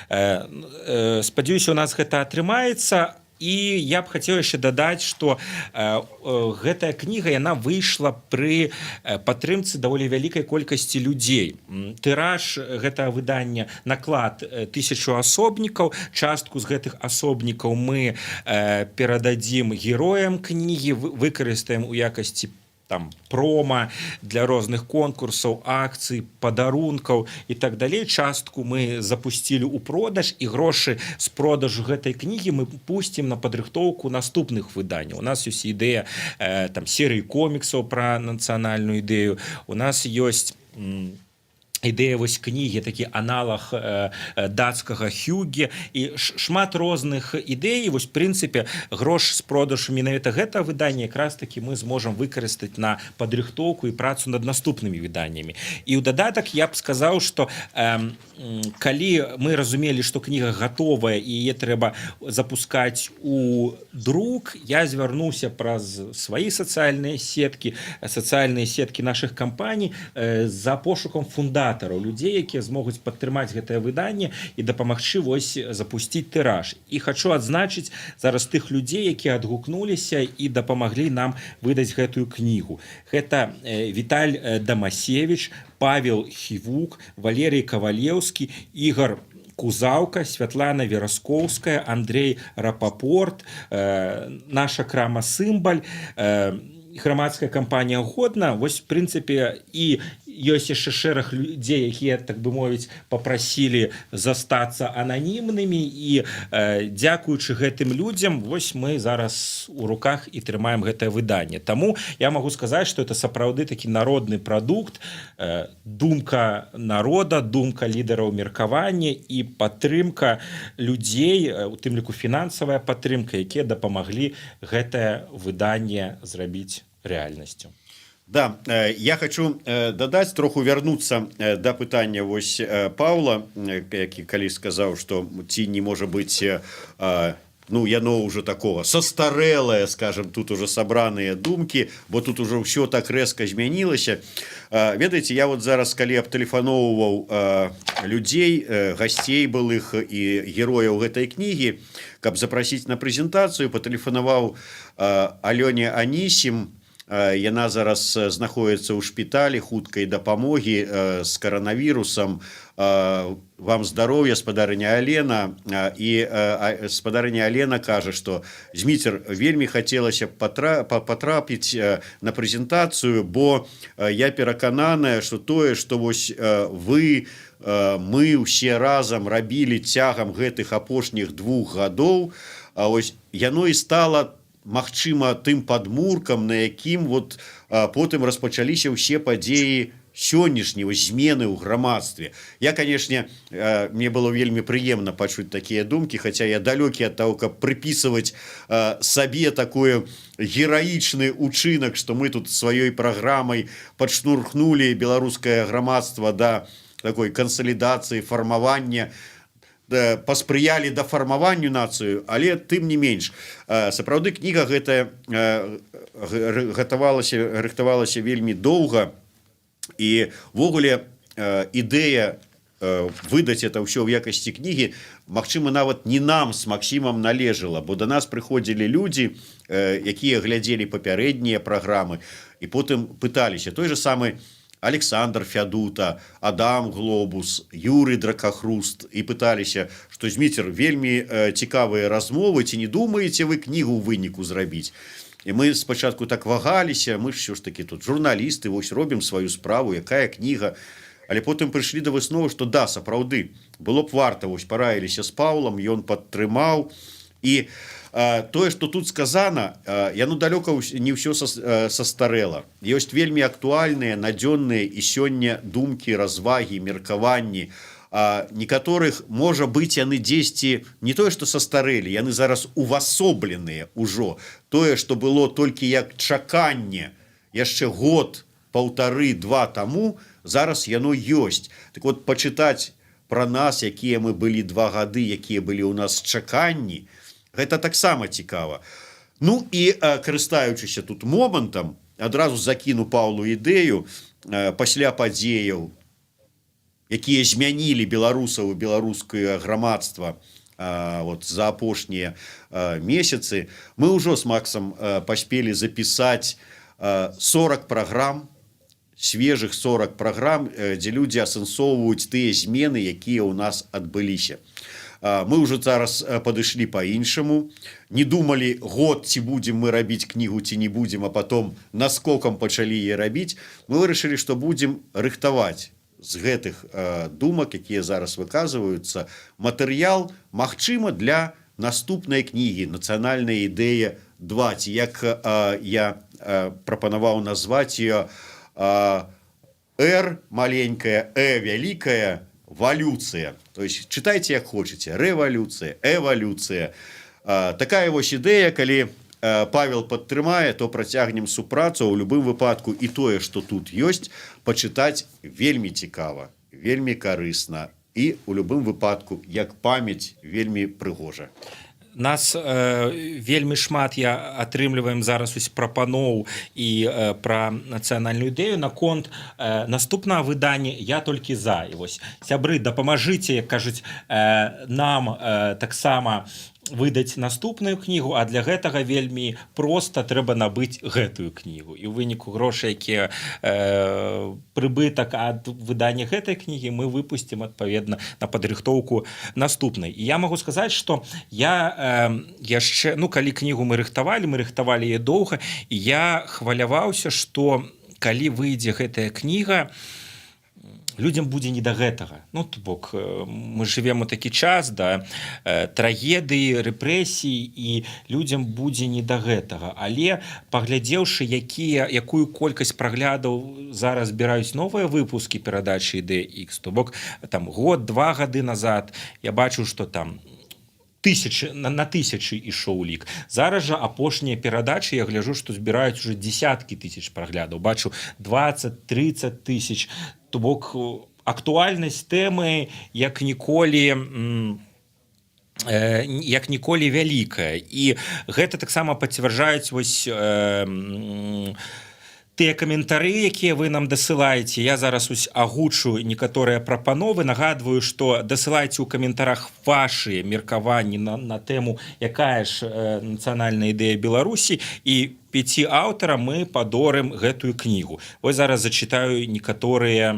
Спадзяюся, у нас гэта атрымаецца. І я б хацеў яшчэ дадаць, што гэтая кніга, яна выйшла пры падтрымцы даволі вялікай колькасці людзей. Тыраж гэтага выдання наклад 1000 асобнікаў. Частку з гэтых асобнікаў мы перададзім героям кнігі, выкарыстаем у якасці там промо для розных конкурсаў, акцый, падарункаў і так далей. Частку мы запусцілі ў продаж, і грошы з продажу гэтай кнігі мы пусцім на падрыхтоўку наступных выданняў. У нас ёсць ідэя там серыі коміксаў пра нацыянальную ідэю. У нас ёсць ідэя вось кнігі, такі аналаг дацкага Хюге, і шмат розных ідэй. Вось, в прынцыпе, грош з продажу менавіта гэта выданне якраз такі мы зможам выкарыстаць на падрыхтоўку і працу над наступнымі выданнямі. І ў дадатак я б сказаў, што калі мы разумелі, што кніга гатовая і яе трэба запускаць у друк, я звярнуўся праз свае сацыяльныя сеткі нашых кампаній за пошукам фундатараў, людзей, якія змогуць падтрымаць гэтае выданне і дапамагчы вось запусціць тыраж. І хачу адзначыць зараз тых людзей, якія адгукнуліся і дапамаглі нам выдаць гэтую кнігу. Гэта Віталь Дамасевіч, Павел Хівук, Валерій Кавалеўскі, Ігор Кузаўка, Святлана Вераскоўская, Андрей Рапапорт, наша крама «Сымбаль», грамадская кампанія «Годна». Вось, в прынцыпе, і ёсць яшчэ шэраг людзей, якія, так бы мовіць, папрасілі застацца ананімнымі, і дзякуючы гэтым людзям вось мы зараз у руках і трымаем гэтае выданне. Таму я магу сказаць, што это сапраўды такі народны прадукт, думка народа, думка лідараў меркавання і падтрымка людзей, у тым ліку фінансавая падтрымка, якія дапамаглі гэтае выданне зрабіць рэальнасцю. Да, я хочу дадаць, троху вярнуцца да пытання вось Паўла, які калісь сказаў, што ці не можа быць, ну, яно ўжо такого састарэлае, скажем, тут уже сабраныя думкі, бо тут уже ўсё так рэзка змянілася. Ведаеце, я вот зараз, калі абтэлефаноўваў людзей, гасцей былых і герояў гэтай кнігі, каб запрасіць на прэзентацыю, патэлефанаваў Алёне Анісім. Яна зараз знаходіцца ў шпіталі хуткай дапамогі з каранавірусам. Вам здароўя, спадарыня Алена. І спадарыня Алена кажа, што Зміцер, вельмі хацелася патрапіць на прэзентацыю, бо я перакананая, што тое, што вось вы, мы ўсе разам рабілі цягам гэтых апошніх 2 гадоў, ось яно і стала магчыма тым падмуркам, на якім вот потым распачаліся ўсе падзеі сённяшнего змены ў грамадстве. Я, конечно, мне было вельмі прыемна пачуць такія думкі, хотя я далёкі ад того, каб прыпісваць сабе такое гераічны учынак, што мы тут сваёй праграмай падштурхнули беларускае грамадства да такой кансалідацыі, фармавання, паспрыялі да фармаванню нацыю, але тым не менш. Сапраўды кніга гэтая рыхтавалася вельмі доўга, і ввогуле ідэя выдаць это ўсё ў якасці кнігі, магчыма, нават не нам з Максімам належала, бо да нас прыходзілі людзі, якія глядзелі папярэднія праграмы і потым пыталіся. Той же самы Александр Фядута, Адам Глобус, Юрый Дракахруст, і пыталіся, што Зміцер, вельмі цікавыя размовы, ці не думаеце вы кнігу ў выніку зрабіць? І мы спачатку так вагаліся, мы ж ўсё ж такі тут журналісты, вось робім сваю справу, якая кніга. Але потым прыйшлі да высновы, што да, сапраўды, было б варта, вось параіліся з Паўлам, ён падтрымаў. І тое, што тут сказана, яно далёка не ўсё састарэла. Ёсць вельмі актуальныя, надзённыя і сёння думкі, развагі, меркаванні. Некаторых, можа быць, яны дзесьці не тое, што састарэлі, яны зараз увасобленыя ўжо. Тое, што было толькі як чаканне яшчэ год, паўтары, два таму, зараз яно ёсць. Так вот, пачытаць пра нас, якія мы былі 2 гады, якія былі ў нас чаканні, гэта таксама цікава. Ну і карыстаючыся тут момантам, адразу закіну Паўлу ідэю пасля падзеяў, якія змянілі беларусаў і беларускае грамадства вот, за апошнія месяцы. Мы ўжо з Максам паспелі запісаць 40 праграм, свежых 40 праграм, дзе людзі асэнсоўваюць тыя змены, якія ў нас адбыліся. Мы ўжо зараз падышлі па-іншаму, не думалі год, ці будзем мы рабіць кнігу, ці не будзем, а потом наскокам пачалі яе рабіць. Мы вырашылі, што будзем рыхтаваць з гэтых думак, якія зараз выказваюцца, матэрыял, магчыма, для наступнай кнігі «Нацыянальная ідэя 2», ці як я прапанаваў назваць ее «Р маленькая, вялікая, валюция». То есть читайте, як хочете. Революция, эволюция. Такая вось ідэя, калі Павел падтрымае, то працягнем супрацу. У любым выпадку і тое, што тут ёсць, пачытаць вельмі цікава, вельмі карысна. І у любым выпадку, як памяць, вельмі прыгожа. Нас вельмі шмат я атрымліваем зараз ось прапаноў і пра нацыянальную ідэю. Наконт наступнага выдання я толькі за. І вось, сябры, дапамажыце, як кажуць, нам таксама выдаць наступную кнігу, а для гэтага вельмі проста трэба набыць гэтую кнігу. І ў выніку грошай, якія прыбытак ад выдання гэтай кнігі, мы выпусцім адпаведна на падрыхтоўку наступнай. І я магу сказаць, што я яшчэ, ну, калі кнігу мы рыхтавалі яе доўга, і я хваляваўся, што калі выйдзе гэтая кніга, людзям будзе не да гэтага. Ну, то бок, мы жывем у такі час, да, трагедыі, рэпрэсій, і людзям будзе не да гэтага. Але, паглядзеўшы, якую колькасць праглядаў зараз збіраюць новыя выпускі перадачы «Ідэя Х», то бок, там, год-два гады назад я бачыў, што там на тысячы ішоў лік. Зараз жа апошнія перадачы, я гляджу, што збіраюць уже дзесяткі тысяч праглядаў. Бачу 20-30 тысяч. То бок актуальнасць тэмы як ніколі вялікая. І гэта таксама пацвярджаюць вось тыя каментары, якія вы нам дасылаеце. Я зараз агучу некаторыя прапановы. Нагадваю, што дасылайце ў каментарах вашыя меркаванні на тэму, якая ж нацыянальная ідэя Беларусі, і 5 аўтарам мы падорым гэтую кнігу. Вось зараз зачытаю некаторыя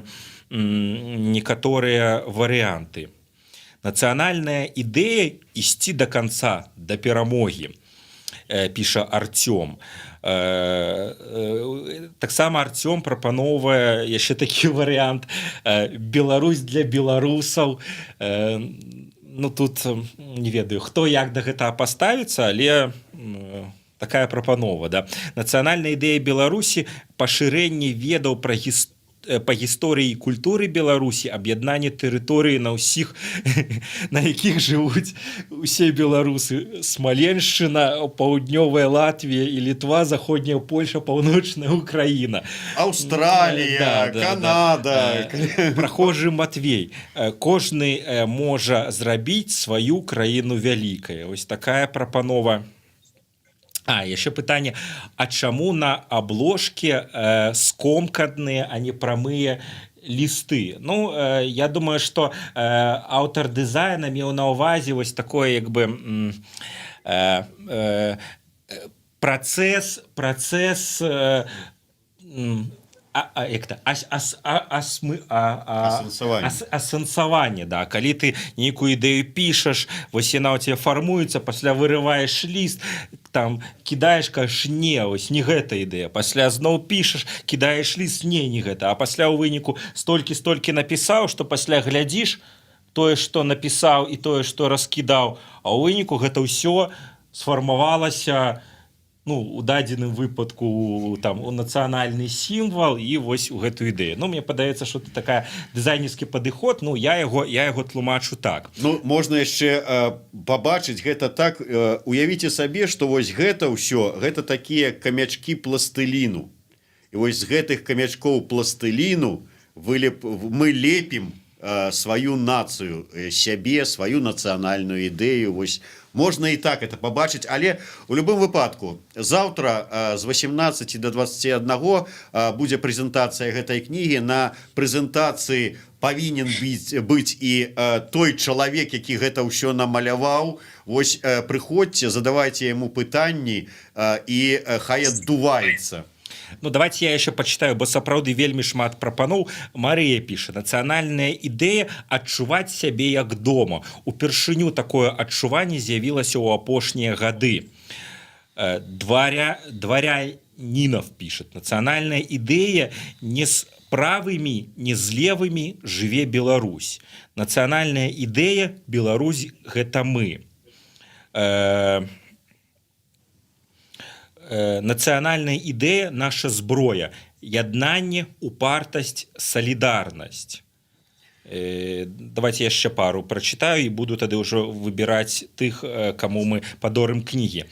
варыянты. Нацыянальная ідэя ісці да канца, да перамогі, піша Артём. Таксама Артём прапаноўвае яшчэ такі варыянт «Беларусь для беларусаў». Ну, тут не ведаю, хто як да гэтага паставіцца, але такая прапанова. Да? Нацыянальная ідэя Беларусі, пашырэнне ведаў пра па гісторыі і культуры Беларусі, аб'яднанне тэрыторыі на ўсіх, на якіх жывуць усе беларусы: Смаленшчына, паўднёвая Латвія і Літва, заходняя Польша, паўночная Украіна. Аўстралія, Канада. Прахожы Матвей. Кожны можа зрабіць сваю краіну вялікай. Вось такая прапанова. Яшчэ пытанне: а чаму на абложке скомканыя, а не прамыя лісты? Ну, я думаю, што аўтар дызайна меў на ўвазе вось такое, як бы, працэс асэнсавання, да. Калі ты нейкую ідэю пішаш, вось яна ў тебе фармуецца, пасля вырываеш ліст, там кідаеш, кажаш: не, вось не гэта ідэя. Пасля зноў пішаш, кідаеш ліст: не гэта. А пасля ў выніку столькі напісаў, што пасля глядзіш тое, што напісаў, і тое, што раскідаў, а ў выніку гэта ўсё сфармавалася, ну, у дадзеным выпадку там у нацыянальны сімвал і вось у гэтую ідэю. Ну, мне падаецца, што это такая дызайнерскі падыход. Ну, я яго тлумачу так. Ну, можна яшчэ пабачыць гэта так. Уявіце сабе, што вось гэта ўсё, гэта такія камячкі пластыліну. І вось з гэтых камячкоў пластыліну мы лепім сваю нацыю, сябе, сваю нацыянальную ідэю. Вось можна і так это пабачыць, але у любым выпадку заўтра з 18 до 21 будзе прэзентацыя гэтай кнігі. На прэзентацыі павінен быць і той чалавек, які гэта ўсё намаляваў. Вось прыходзьце, задавайце яму пытанні і хай аддуваецца. Ну, давайте я яшчэ пачытаю, бо сапраўды вельмі шмат прапаноў. Марыя піша: нацыянальная ідэя адчуваць сябе як дома. Упершыню такое адчуванне з'явілася ў апошнія гады. Дворянинов пишет: нацыянальная ідэя не з правымі, не з левымі жыве Беларусь. Нацыянальная ідэя Беларусь — гэта мы. Нацыянальная ідэя — наша зброя, яднанне, упартасць, салідарнасць. Давайте яшчэ пару прачытаю і буду тады ўжо выбіраць тых, каму мы падорым кнігі.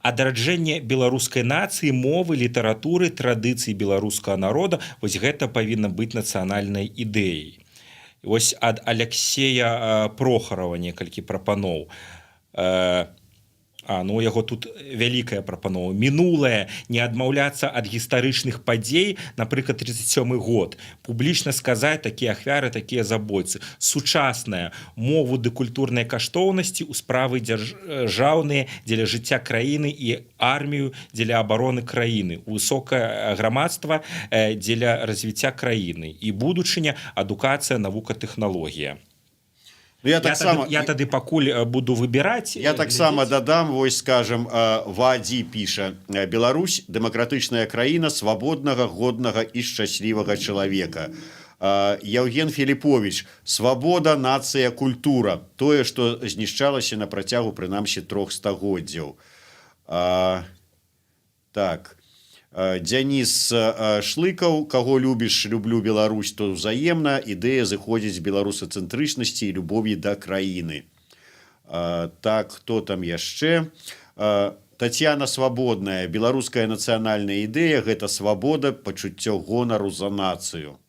Адраджэнне беларускай нацыі, мовы, літаратуры, традыцыі беларускага народа — вось гэта павінна быць нацыянальнай ідэяй. Вось ад Алексея Прохарова некалькі прапаноў. Ну, у яго тут вялікая прапанова. Мінулае, не адмаўляцца ад гістарычных падзей, напрыклад, 37 год. Публічна сказаць такія ахвяры, такія забойцы. Сучаснае, мову ды культурныя каштоўнасці ў справы дзяржаўныя дзеля жыцця краіны і армію дзеля абароны краіны. Высокае грамадства дзеля развіцця краіны. І будучыня, адукацыя, навука, тэхналогія. Я тады пакуль буду выбіраць. Я таксама дадам, вось, скажем, Вадзі піша: Беларусь — дэмакратычная краіна свабоднага, годнага і шчаслівага чалавека. Яўген Філіпович: свабода, нацыя, культура. Тое, што знішчалася на працягу прынамсі 3 стагоддзяў. Так. Дзяніс Шлыкаў: каго любіш, люблю Беларусь, то ўзаемна. Ідэя зыходзіць з беларусацэнтрычнасці і любові да краіны. Так, хто там яшчэ? Тацьяна Свабодная: беларуская нацыянальная ідэя — гэта свабода, пачуццё гонару за нацыю.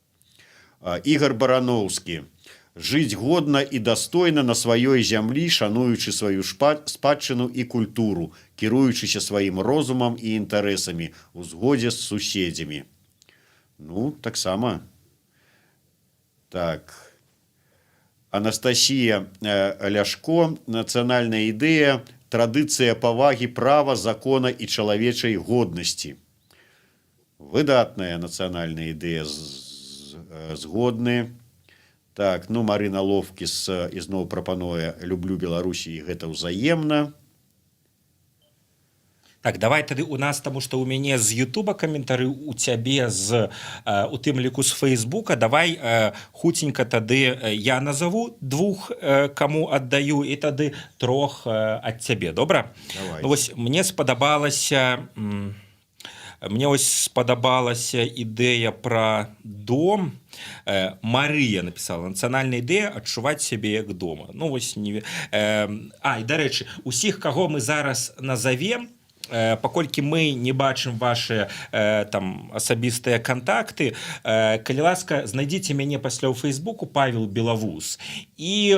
Ігор Барановскі: жыць годна і дастойна на сваёй зямлі, шануючы сваю спадчыну і культуру, кіруючыся сваім розумам і інтарэсамі, у згодзе з суседзямі. Ну, таксама. Так. Анастасія Ляшко: нацыянальная ідэя — традыцыя павагі права, закона і чалавечай годнасці. Выдатная нацыянальная ідэя, згодны. Так, ну, Марына Ловкіс ізноў прапануе: люблю Беларусі, і гэта ўзаемна. Так, давай тады у нас, таму што у мяне з Ютуба каментары, у цябе у тым ліку з Фейсбука. Давай хуценька тады я назову 2, каму аддаю, і тады 3 ад цябе, добра? Давай. Ну, вось мне спадабалася Мне ось спадабалася ідэя пра дом. Марыя напісала: нацыянальная ідэя адчуваць сябе як дома. Ну вось не... і дарэчы, усіх, каго мы зараз назовем, паколькі мы не бачым ваши там асабістыя контакты, калі ласка, знайдзіце мяне пасля ў Фейсбуку Павел Белавус і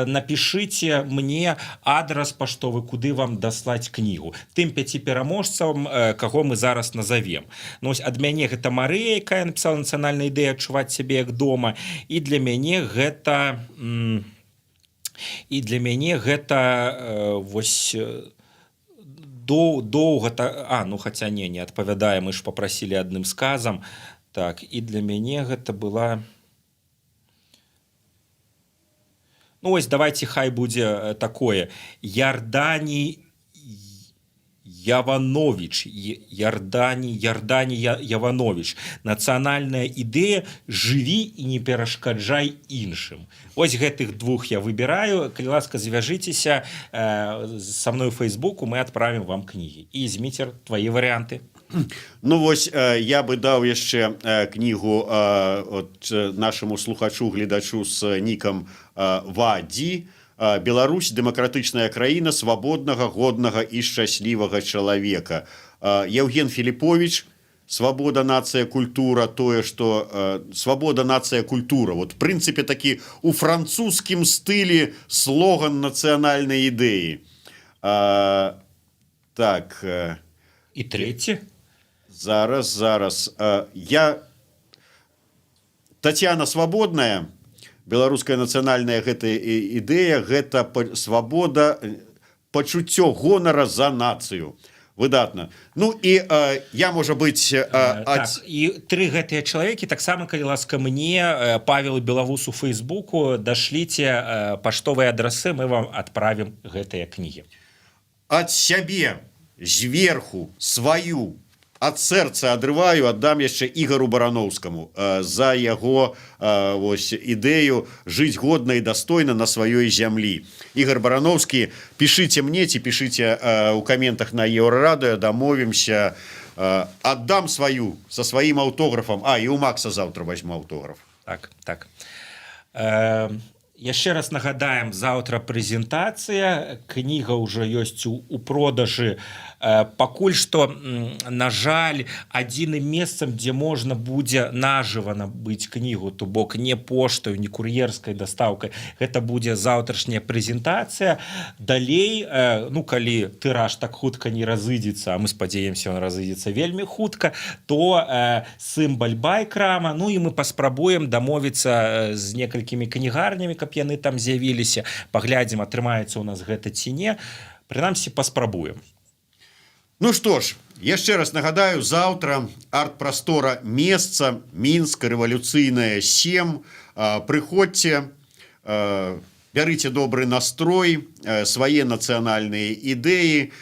напишите мне адрес паштовы, куды вам даслаць кнігу тым 5 пераможцам, каго мы зараз назовем. Ну, ад мяне гэта Марыя, якая написала нацыянальная ідэя адчуваць сябе як дома, і для мяне гэта вось доўга, ну хаця не адпавядае, мы ж папрасілі адным сказам. Так, і для мяне гэта была... Ну вось, давайте хай будзе такое: Ярдані Яванович, Яванович. Нацыянальная ідэя «Жыві і не перашкаджай іншым». Ось гэтых двух я выбіраю. Калі ласка, звяжыцеся са мной у Фейсбуку, мы адправім вам кнігі. І, Зміцер, твои варыянты? Ну вось, я бы даў яшчэ кнігу нашаму слухачу, гледачу з нікам Вадзі. Беларусь – дэмакратычная краіна свабоднага, годнага і шчаслівага чалавека. Евген Філіпович, свабода, нацыя, культура, тое, што свабода, нацыя, культура. Вот, в прынцыпе, такі у французскім стылі слоган нацыянальнай ідэі. Так. І трэці? Зараз. Тацяна Свабодная. Беларуская нацыянальная гэта ідэя, гэта свабода, пачуццё гонара за нацыю. Выдатна. Ну і я, можа быць... Так, і 3 гэтыя чалавекі, таксама, калі ласка, мне, Павел Белавус у Фейсбуку, дашліце паштовыя адрасы, мы вам адправім гэтыя кнігі. Ад сябе, зверху, сваю, ад сэрца адрываю, аддам яшчэ Ігару Барановскаму за яго ідэю жыць годна і дастойна на сваёй зямлі. Ігар Барановскі, пішыце мне ці пішыце ў каментах на Еўрарадыё, дамовімся, аддам сваю са сваім аўтографам. І у Макса заўтра возьму аўтограф. Так. Яшчэ раз нагадаем, заўтра прэзентацыя, кніга ўжо ёсць у продажы. Пакуль што, на жаль, адзіным месцам, дзе можна будзе нажыва набыць кнігу, то бок не поштаю, не кур'ерскай дастаўкай, гэта будзе заўтрашняя прэзентацыя. Далей, ну, калі тыраж так хутка не разыдзецца, а мы спадзяемся, ён разыдзецца вельмі хутка, то Сымбаль Байкрама, ну і мы паспрабуем дамовіцца з некалькімі кнігарнямі, каб яны там з'явіліся. Паглядзім, атрымаецца ў нас гэта ці не. Прынамсі, паспрабуем. Ну што ж, яшчэ раз нагадаю, заўтра арт-прастора «Месца», Мінск, рэвалюцыйная 7. Прыходзьце, бярыце добры настрой, свае нацыянальныя ідэі,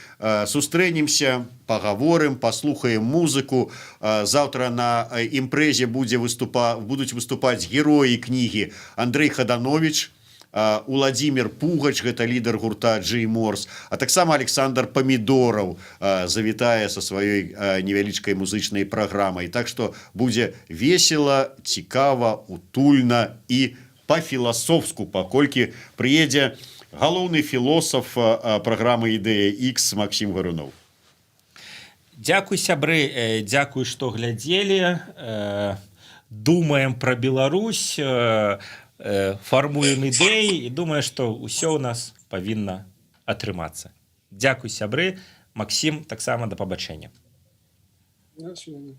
сустрэнемся, пагаворым, паслухаем музыку. Заўтра на імпрэзе будуць выступаць героі кнігі Андрэй Хаданович, Уладзімір Пугач, гэта лідар гурта Джей Морс, а таксама Александр Памідораў завітае са сваёй невялічкай музычнай праграмай. Так што будзе весела, цікава, утульна і па-філасофску, паколькі прыедзе галоўны філосаф праграмы «Ідэя X» Максім Гарунов. Дзякуй, сябры, дзякуй, што глядзелі. Думаем пра Беларусь, фармуем ідэі і думаю, што ўсё ў нас павінна атрымацца. Дзякуй, сябры. Максім, таксама да пабачэння. До свидания.